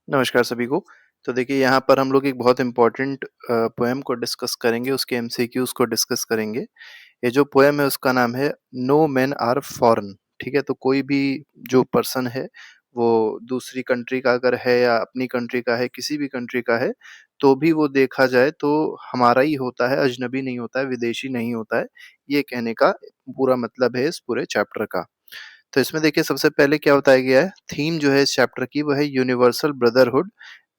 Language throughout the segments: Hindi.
नमस्कार सभी को। तो देखिए यहाँ पर हम लोग एक बहुत इम्पोर्टेंट पोएम को डिस्कस करेंगे, उसके एमसीक्यूज़ को डिस्कस करेंगे। ये जो पोएम है उसका नाम है नो मेन आर फॉरेन। ठीक है? तो कोई भी जो पर्सन है वो दूसरी कंट्री का अगर है या अपनी कंट्री का है, किसी भी कंट्री का है, तो भी वो देखा जाए तो हमारा ही होता है, अजनबी नहीं होता है, विदेशी नहीं होता है। ये कहने का पूरा मतलब है इस पूरे चैप्टर का। तो इसमें देखिए सबसे पहले क्या बताया गया है, थीम जो है इस चैप्टर की वो है universal brotherhood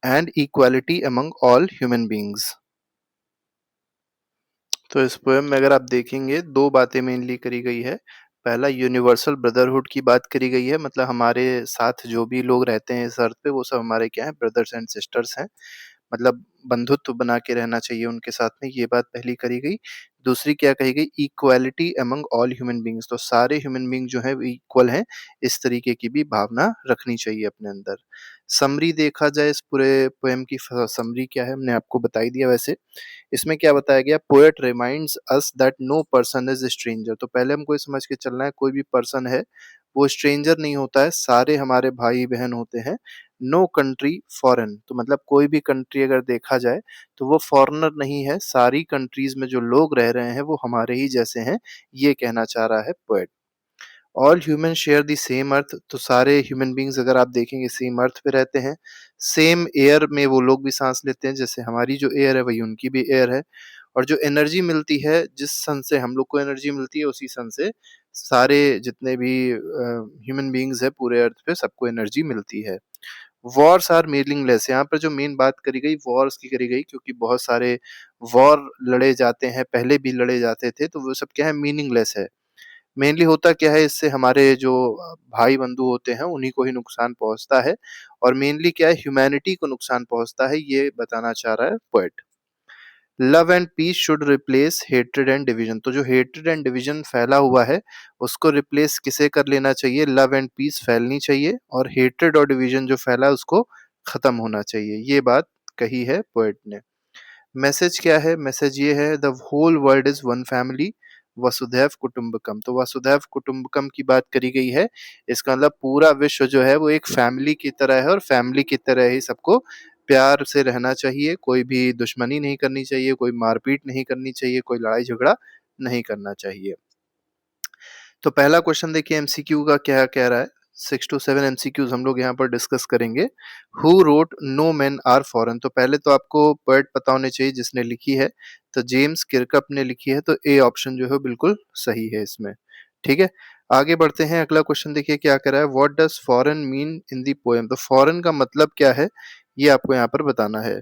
and equality among all human beings. तो इस पोएम में अगर आप देखेंगे 2 बातें मेनली करी गई है। पहला यूनिवर्सल ब्रदरहुड की बात करी गई है, मतलब हमारे साथ जो भी लोग रहते हैं इस अर्थ पे वो सब हमारे क्या हैं, ब्रदर्स एंड सिस्टर्स हैं। मतलब बंधुत्व बना के रहना चाहिए उनके साथ में, ये बात पहली करी गई। दूसरी क्या कही गई, equality among all human beings, तो सारे ह्यूमन बीइंग जो हैं वो इक्वल हैं, इस तरीके की भी भावना रखनी चाहिए अपने अंदर। समरी देखा जाए इस पूरे पोएम की समरी क्या है हमने आपको बता ही दिया वैसे। इसमें क्या बताया गया, poet reminds us that no person is stranger. तो पहले हमको ये समझ के चलना है कोई भी पर्सन है वो स्ट्रेंजर नहीं होता है, सारे हमारे भाई बहन होते हैं। नो कंट्री फॉरेन, तो मतलब कोई भी कंट्री अगर देखा जाए तो वो फॉरेनर नहीं है, सारी कंट्रीज में जो लोग रह रहे हैं वो हमारे ही जैसे हैं, ये कहना चाह रहा है poet. All human share the same earth, तो सारे ह्यूमन बींग्स अगर आप देखेंगे सेम अर्थ पे रहते हैं। सेम एयर में वो लोग भी सांस लेते हैं, जैसे हमारी जो एयर है वही उनकी भी एयर है। और जो एनर्जी मिलती है, जिस सन से हम लोग को एनर्जी मिलती है उसी सन से सारे जितने भी ह्यूमन बींग्स है पूरे अर्थ पे सबको एनर्जी मिलती है। वॉर्स आर मीनिंगलेस, यहाँ पर जो मेन बात करी गई वॉर्स की करी गई, क्योंकि बहुत सारे वॉर लड़े जाते हैं, पहले भी लड़े जाते थे, तो वो सब क्या है, मीनिंगलेस है। मेनली होता क्या है, इससे हमारे जो भाई बंधु होते हैं उन्हीं को ही नुकसान पहुंचता है, और मेनली क्या है, ह्यूमैनिटी को नुकसान पहुंचता है, ये बताना चाह रहा है poet. Love and peace should replace hatred and division, तो जो हेट्रेड एंड डिवीजन फैला हुआ है उसको रिप्लेस किसे कर लेना चाहिए, लव एंड पीस फैलनी चाहिए, और हेट्रेड और डिवीजन जो फैला है उसको खत्म होना चाहिए, ये बात कही है पोएट ने। मैसेज क्या है, मैसेज ये है, the whole world is one family, वसुधैव कुटुंबकम, तो वसुधैव कुटुंबकम की बात करी गई है। इसका मतलब पूरा विश्व जो है वो एक फैमिली की तरह है, और फैमिली की तरह ही सबको प्यार से रहना चाहिए, कोई भी दुश्मनी नहीं करनी चाहिए, कोई मारपीट नहीं करनी चाहिए, कोई लड़ाई झगड़ा नहीं करना चाहिए। तो पहला क्वेश्चन देखिए एमसीक्यू का क्या कह रहा है, 6 to 7 एमसीक्यूज हम लोग यहाँ पर डिस्कस करेंगे। Who wrote no man are foreign, तो पहले तो आपको पोएट पता होने चाहिए जिसने लिखी है, तो जेम्स किरकप ने लिखी है, तो ए ऑप्शन जो है बिल्कुल सही है इसमें। ठीक है, आगे बढ़ते हैं, अगला क्वेश्चन देखिए क्या कह रहा है, what does foreign mean in the poem, तो फॉरेन का मतलब क्या है ये आपको यहाँ पर बताना है।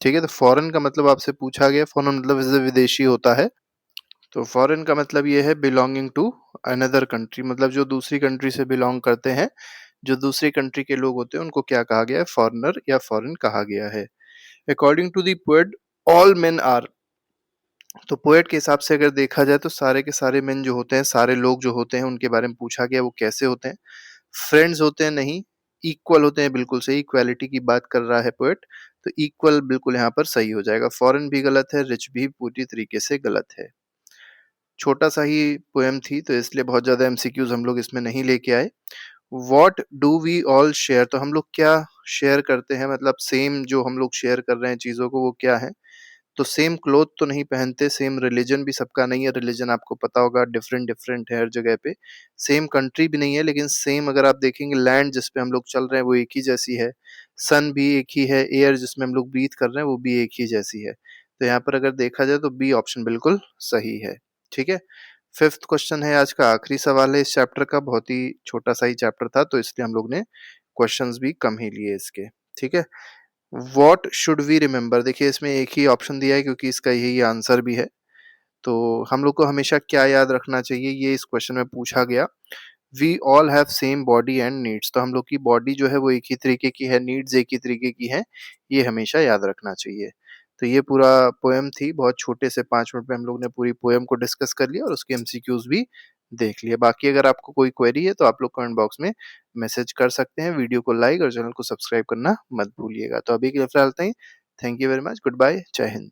ठीक है, तो फॉरेन का मतलब आपसे पूछा गया, फॉरेन मतलब जैसे विदेशी होता है, तो फॉरेन का मतलब ये है बिलोंगिंग टू अनदर कंट्री, मतलब जो दूसरी कंट्री से बिलोंग करते हैं, जो दूसरी कंट्री के लोग होते हैं उनको क्या कहा गया है, फॉरेनर या फॉरेन कहा गया है। According to the poet all men are, तो पोएट के हिसाब से अगर देखा जाए तो सारे के सारे मेन जो होते हैं, सारे लोग जो होते हैं उनके बारे में पूछा गया, वो कैसे होते हैं, फ्रेंड्स होते हैं नहीं, इक्वल होते हैं, बिल्कुल सही, इक्वालिटी की बात कर रहा है पोएट, तो इक्वल बिल्कुल यहाँ पर सही हो जाएगा, फॉरेन भी गलत है, रिच भी पूरी तरीके से गलत है। छोटा सा ही पोएम थी तो इसलिए बहुत ज़्यादा एमसीक्यूज हम लोग इसमें नहीं लेके आए। What do we all share, तो हम लोग क्या शेयर करते हैं, मतलब सेम जो हम लोग शेयर कर रहे हैं चीज़ों को वो क्या है, तो सेम क्लोथ तो नहीं पहनते, सेम रिलीजन भी सबका नहीं है, रिलीजन आपको पता होगा डिफरेंट डिफरेंट है हर जगह पे। सेम कंट्री भी नहीं है, लेकिन सेम अगर आप देखेंगे लैंड जिस पे हम लोग चल रहे हैं वो एक ही जैसी है, सन भी एक ही है, एयर जिसमें हम लोग ब्रीथ कर रहे हैं वो भी एक ही जैसी है। तो यहाँ पर अगर देखा जाए तो बी ऑप्शन बिल्कुल सही है। ठीक है, फिफ्थ क्वेश्चन है, आज का आखिरी सवाल है इस चैप्टर का, बहुत ही छोटा सा ही चैप्टर था तो इसलिए हम लोग ने क्वेश्चंस भी कम ही लिए इसके। ठीक है, व्हाट शुड वी रिमेंबर, देखिए इसमें एक ही ऑप्शन दिया है क्योंकि इसका यही आंसर भी है, तो हम लोग को हमेशा क्या याद रखना चाहिए, ये इस क्वेश्चन में पूछा गया। We all have same body and needs, तो हम लोग की बॉडी जो है वो एक ही तरीके की है, नीड्स एक ही तरीके की है, ये हमेशा याद रखना चाहिए। तो ये पूरा पोएम थी, बहुत छोटे से 5 मिनट में हम लोग ने पूरी पोएम को डिस्कस कर लिया और उसके एमसीक्यूज भी देख लिए। बाकी अगर आपको कोई क्वेरी है तो आप लोग कमेंट बॉक्स में मैसेज कर सकते हैं, वीडियो को लाइक और चैनल को सब्सक्राइब करना मत भूलिएगा। तो अभी के लिए फिलहाल इतना ही, thank you very much, good bye, जय हिंद।